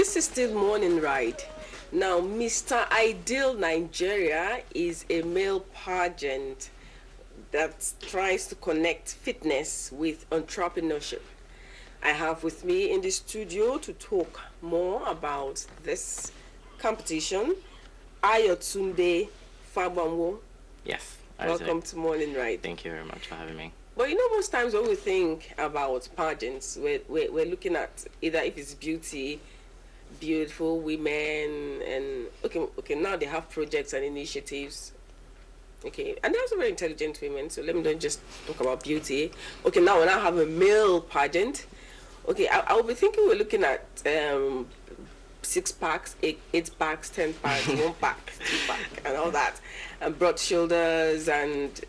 This is still Morning Ride. Now, Mr. Ideal Nigeria is a male pageant that tries to connect fitness with entrepreneurship. I have with me in the studio to talk more about this competition, Ayotunde Fabanwo. Yes. Welcome to Morning Ride. Thank you very much for having me. But you know, most times when we think about pageants, we're looking at either if it's beauty, beautiful women, and okay, now they have projects and initiatives. Okay, and they're also very intelligent women, so let me not just talk about beauty. Okay, now we now have a male pageant. Okay, I'll be thinking we're looking at 6 packs, 8 packs, 10 packs, 1 pack, 2 pack, and all that, and broad shoulders, and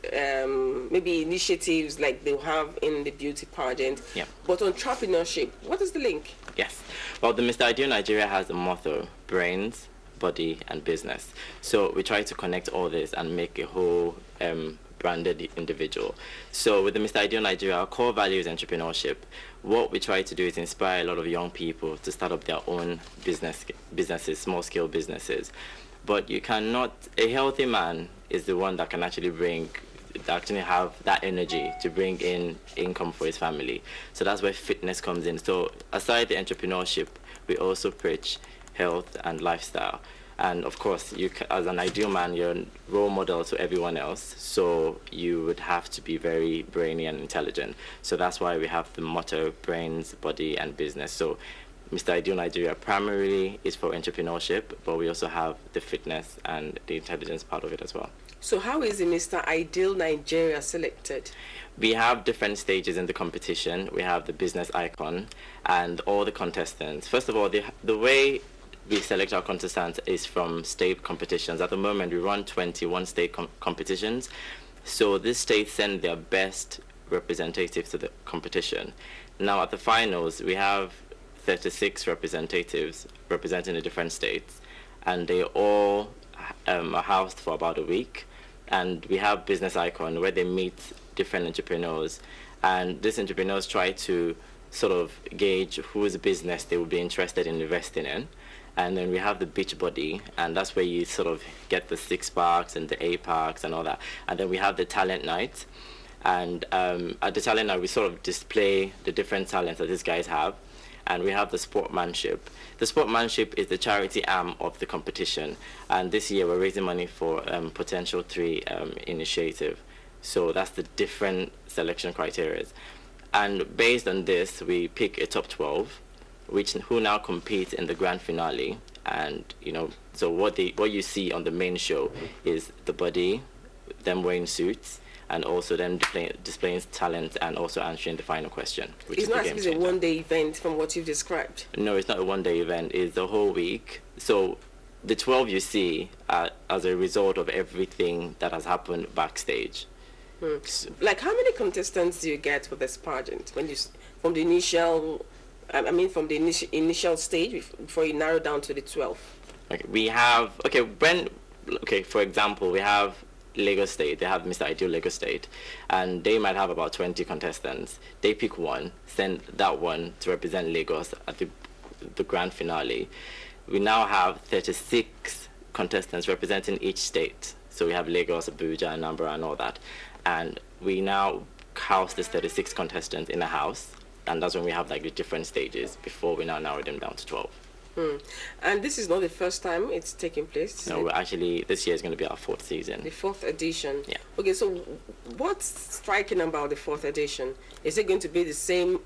maybe initiatives like they'll have in the beauty pageant. Yeah. But entrepreneurship, what is the link? Yes. Well, the Mr. Ideal Nigeria has a motto: brains, body, and business. So we try to connect all this and make a whole branded individual. So with the Mr. Ideal Nigeria, our core value is entrepreneurship. What we try to do is inspire a lot of young people to start up their own businesses, small-scale businesses. But you cannot, a healthy man is the one that can actually have that energy to bring in income for his family. So that's where fitness comes in. So aside the entrepreneurship, we also preach health and lifestyle. And of course, as an ideal man, you're a role model to everyone else. So you would have to be very brainy and intelligent. So that's why we have the motto: brains, body, and business. So Mr. Ideal Nigeria primarily is for entrepreneurship, but we also have the fitness and the intelligence part of it as well. So how is the Mr. Ideal Nigeria selected? We have different stages in the competition. We have the business icon and all the contestants. First of all, the way we select our contestants is from state competitions. At the moment, we run 21 state competitions. So these states send their best representatives to the competition. Now at the finals, we have 36 representatives representing the different states, and they all are housed for about a week. And we have business icon where they meet different entrepreneurs, and these entrepreneurs try to sort of gauge whose business they would be interested in investing in. And then we have the beach body, and that's where you sort of get the 6 packs and the 8 packs and all that. And then we have the talent night, and at the talent night we sort of display the different talents that these guys have. And we have the sportsmanship. The sportsmanship is the charity arm of the competition, and this year we're raising money for Potential 3 initiative. So that's the different selection criteria. And based on this, we pick a top 12, who now compete in the grand finale. And so what you see on the main show is the body, them wearing suits, and also them displaying talent and also answering the final question. It's not as if it's a one-day event from what you've described. No, it's not a one-day event. It's the whole week. So the 12 you see are as a result of everything that has happened backstage. Like, how many contestants do you get for this pageant from the initial stage before you narrow down to the 12? Okay, for example, we have Lagos State. They have Mr. Ideal Lagos State, and they might have about 20 contestants. They pick one, send that one to represent Lagos at the grand finale. We now have 36 contestants representing each state. So we have Lagos, Abuja, Anambra, and all that. And we now house these 36 contestants in a house, and that's when we have like the different stages before we now narrow them down to 12. And this is not the first time it's taking place? No, actually, this year is going to be our 4th season. The 4th edition? Yeah. Okay, so what's striking about the 4th edition? Is it going to be the same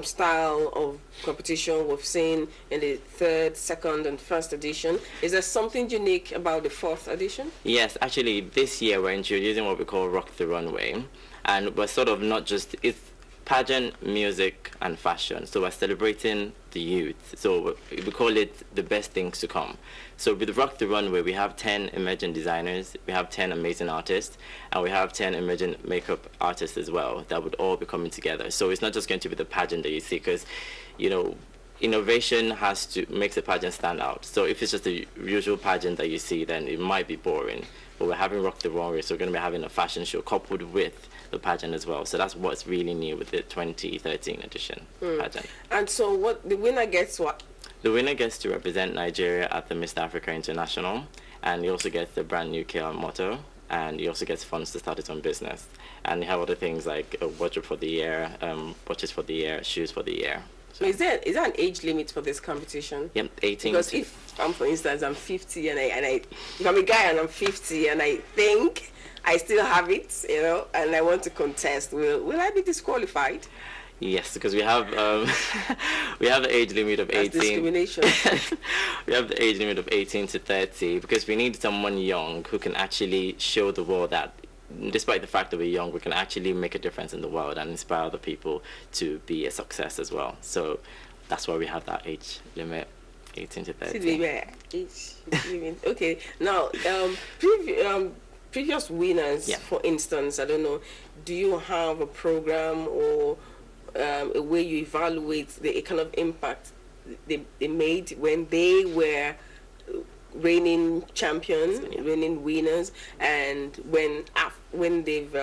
style of competition we've seen in the 3rd, 2nd, and 1st edition? Is there something unique about the 4th edition? Yes, actually, this year we're introducing what we call Rock the Runway. And we're sort of not just... it's pageant, music, and fashion. So we're celebrating the youth. So we call it the best things to come. So with Rock the Runway, we have 10 emerging designers, we have 10 amazing artists, and we have 10 emerging makeup artists as well that would all be coming together. So it's not just going to be the pageant that you see, because, innovation makes a pageant stand out. So if it's just the usual pageant that you see, then it might be boring. but we're having Rock the Runway, so we're going to be having a fashion show coupled with the pageant as well. So that's what's really new with the 2013 edition pageant. And so what the winner gets what? The winner gets to represent Nigeria at the Mr. Africa International, and he also gets the brand new KR motto, and he also gets funds to start his own business. And you have other things like a wardrobe for the year, watches for the year, shoes for the year. So is there an age limit for this competition? Yep, 18. Because if I'm, for instance, I'm 50 and if I'm a guy and I'm 50 and I think I still have it, and I want to contest, will I be disqualified? Yes, because we have we have the age limit of That's 18. Discrimination. We have the age limit of 18 to 30 because we need someone young who can actually show the world that, despite the fact that we're young, we can actually make a difference in the world and inspire other people to be a success as well. So that's why we have that age limit, 18 to 30. Okay. Now, previous winners, for instance, I don't know, do you have a program or a way you evaluate the kind of impact they made when they were reigning champions, reigning winners, and when they've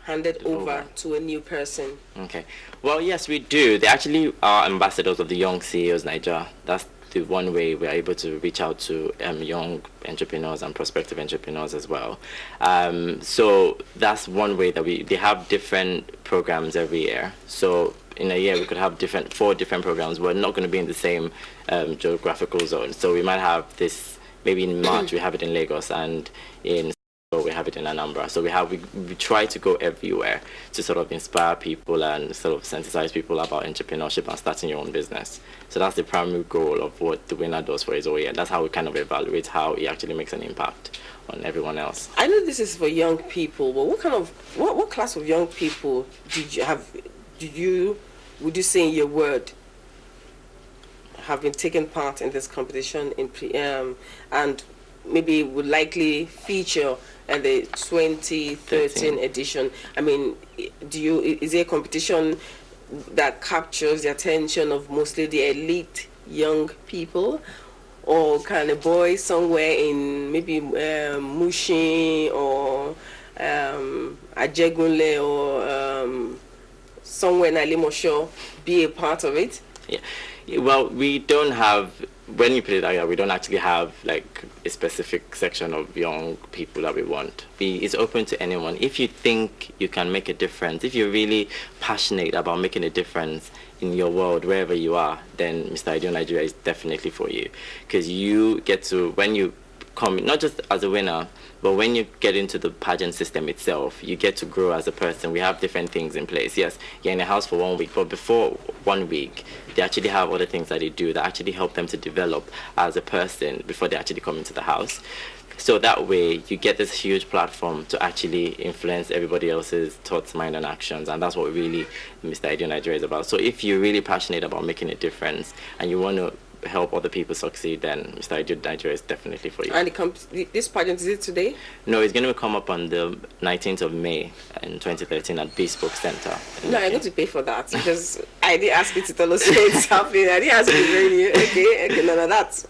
handed over to a new person? Okay. Well, yes, we do. They actually are ambassadors of the Young CEOs Nigeria. That's the one way we're able to reach out to young entrepreneurs and prospective entrepreneurs as well. So that's one way that they have different programs every year. So in a year we could have 4 different programs. We're not going to be in the same geographical zone. So we might have this, maybe in March we have it in Lagos, and in we have it in Anambra. So we try to go everywhere to sort of inspire people and sort of sensitize people about entrepreneurship and starting your own business. So that's the primary goal of what the winner does for his whole year. That's how we kind of evaluate how he actually makes an impact on everyone else. I know this is for young people, but what class of young people would you say in your word have been taking part in this competition and maybe would likely feature at the 2013 edition? I mean, is there a competition that captures the attention of mostly the elite young people, or can a boy somewhere in maybe Mushin or Ajegunle or somewhere in Alimosho be a part of it? Yeah. Well, we don't have, when you put it like that, we don't actually have like a specific section of young people that we want. It's open to anyone. If you think you can make a difference, if you're really passionate about making a difference in your world, wherever you are, then Mr. Ideal Nigeria is definitely for you. Because you get to, when you come, not just as a winner, but when you get into the pageant system itself, you get to grow as a person. We have different things in place. Yes, you're in a house for 1 week, but before 1 week, they actually have other things that they do that actually help them to develop as a person before they actually come into the house. So that way, you get this huge platform to actually influence everybody else's thoughts, mind, and actions. And that's what really Mr. Ideal Nigeria is about. So if you're really passionate about making a difference and you want to help other people succeed, then Mr. Ideal Nigeria is definitely for you. And this pageant, is it today? No, it's going to come up on the 19th of May in 2013 at Bespoke Center. No, I'm going to pay for that because I didn't ask you to tell us what's happening. I didn't ask you to really, okay, no, that's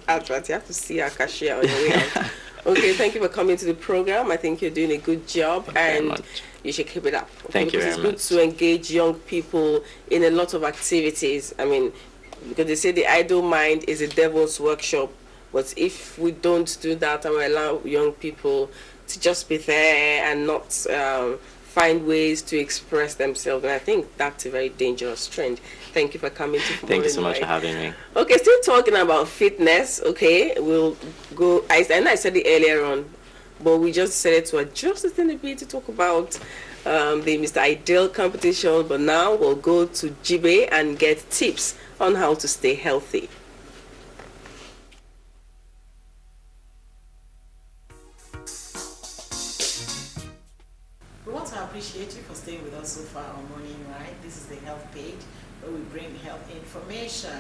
right. You have to see our cashier on your way out. Okay, thank you for coming to the program. I think you're doing a good job, and you should keep it up. Okay? Thank you very much. It's good to engage young people in a lot of activities. I mean, because they say the idle mind is a devil's workshop, but if we don't do that and we allow young people to just be there and not find ways to express themselves, and I think that's a very dangerous trend. Thank you for coming to Thank you so much for having me. Okay, still talking about fitness. Okay, we'll go. I know I said it earlier on, but we just decided to adjust it in a bit to talk about the Mr. Ideal competition. But now we'll go to Jibe and get tips on how to stay healthy. We want to appreciate you for staying with us so far on Morning Right. This is the health page where we bring health information.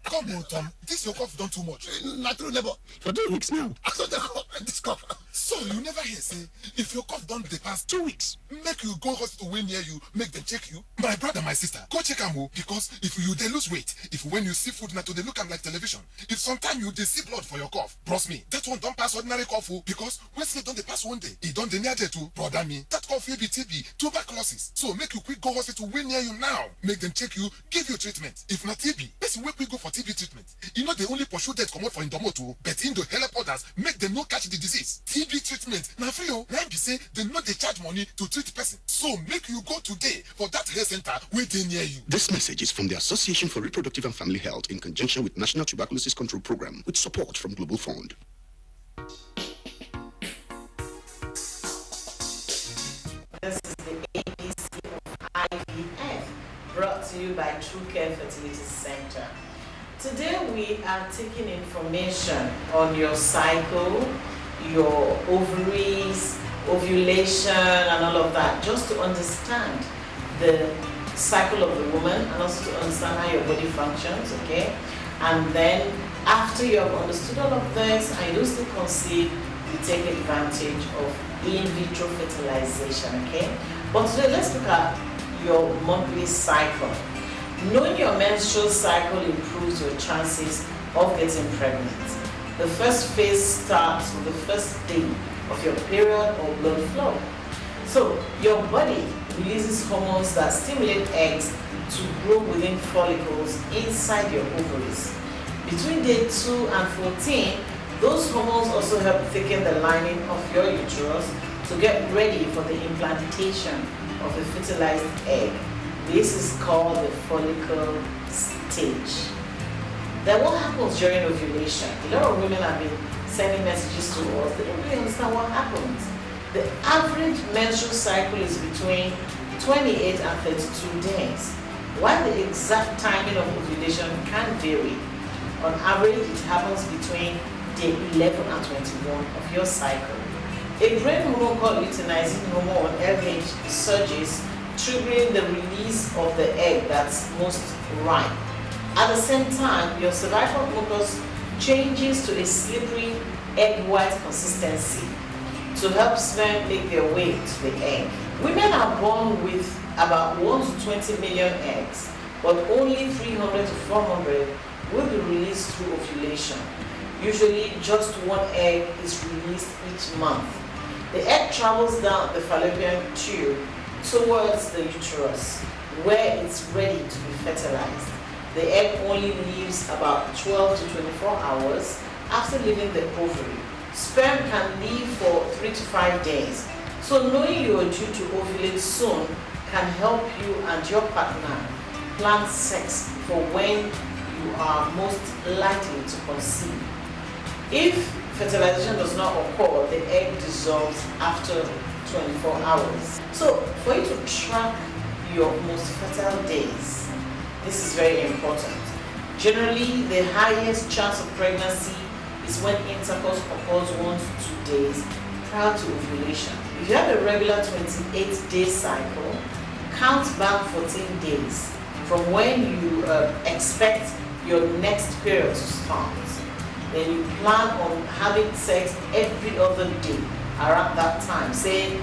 Come on, Tom. This your cough done too much. Not true, neighbor. For 2 weeks now. I thought this cough. So you never hear say if your cough don dey pass 2 weeks, make you go hospital wey near you, make dem check you. My brother, my sister, go check am o, because if you dey lose weight, if when you see food na to dey look am like television, if sometimes you dey see blood for your cough, bros me, that one don pass ordinary cough o, because when sleep don dey pass one day, e don dey near death o. Brother me, that cough fit be TB, tuberculosis. So make you quick go hospital wey near you now, make dem check you, give you treatment. If na TB, person wey quick go for TB treatment, e no dey only pursue death comot for im domot o, but im dey help others make dem no catch the disease. TB treatment na free o, na im be say dem no dey charge money to treat person. So make you go today for that health center wey dey near you. This message is from the Association for Reproductive and Family Health in conjunction with National Tuberculosis Control Program with support from Global Fund. This is the ABC of IVF, brought to you by True Care Fertility Center. Today we are taking information on your cycle, your ovaries, ovulation and all of that, just to understand the cycle of the woman and also to understand how your body functions, okay? And then after you have understood all of this and you don't still conceive, you take advantage of in vitro fertilization, okay? But today let's look at your monthly cycle. Knowing your menstrual cycle improves your chances of getting pregnant. The first phase starts with the first day of your period or blood flow. So your body releases hormones that stimulate eggs to grow within follicles inside your ovaries. Between day 2 and 14, those hormones also help thicken the lining of your uterus to get ready for the implantation of a fertilized egg. This is called the follicle stage. Then what happens during ovulation? A lot of women have been sending messages to us. They don't really understand what happens. The average menstrual cycle is between 28 and 32 days, while the exact timing of ovulation can vary. On average, it happens between day 11 and 21 of your cycle. A brain hormone called luteinizing hormone, LH, surges, triggering the release of the egg that's most ripe. At the same time, your cervical mucus changes to a slippery egg white consistency to help sperm make their way to the egg. Women are born with about 1 to 20 million eggs, but only 300 to 400 will be released through ovulation. Usually just one egg is released each month. The egg travels down the fallopian tube towards the uterus, where it's ready to be fertilized. The egg only leaves about 12 to 24 hours after leaving the ovary. Sperm can leave for 3 to 5 days. So knowing you are due to ovulate soon can help you and your partner plan sex for when you are most likely to conceive. If fertilization does not occur, the egg dissolves after 24 hours. So for you to track your most fertile days, this is very important. Generally, the highest chance of pregnancy is when intercourse occurs 1 to 2 days prior to ovulation. If you have a regular 28-day cycle, count back 14 days from when you expect your next period to start. Then you plan on having sex every other day around that time, say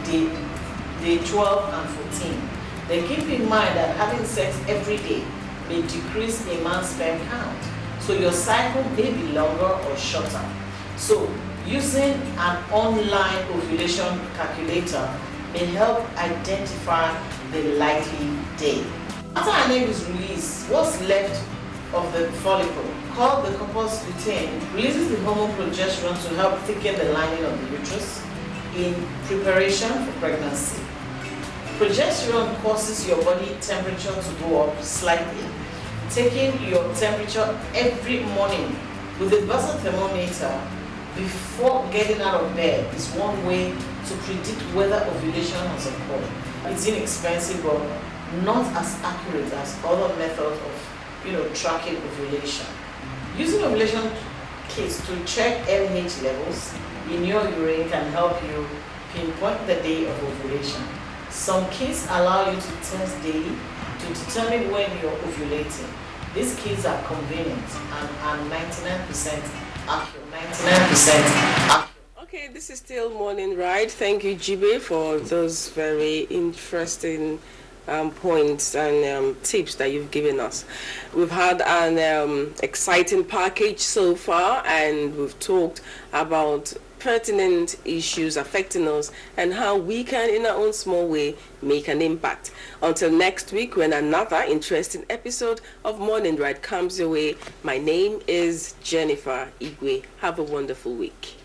day 12 and 14. Then keep in mind that having sex every day may decrease a man's sperm count. So your cycle may be longer or shorter. So using an online ovulation calculator may help identify the likely day. After an egg is released, what's left of the follicle, called the corpus lutein, releases the hormone progesterone to help thicken the lining of the uterus in preparation for pregnancy. Progesterone causes your body temperature to go up slightly. Taking your temperature every morning with a basal thermometer before getting out of bed is one way to predict whether ovulation has occurred. It's inexpensive but not as accurate as other methods of tracking ovulation. Using ovulation kits to check LH levels in your urine can help you pinpoint the day of ovulation. Some kits allow you to test daily to determine when you're ovulating. These kits are convenient and are 99% accurate. 99% accurate. Okay, Okay, this is still Morning Ride. Thank you, Jibe, for those very interesting points and tips that you've given us. We've had an exciting package so far, and we've talked about pertinent issues affecting us and how we can, in our own small way, make an impact. Until next week, when another interesting episode of Morning Ride comes your way, my name is Jennifer Igwe. Have a wonderful week.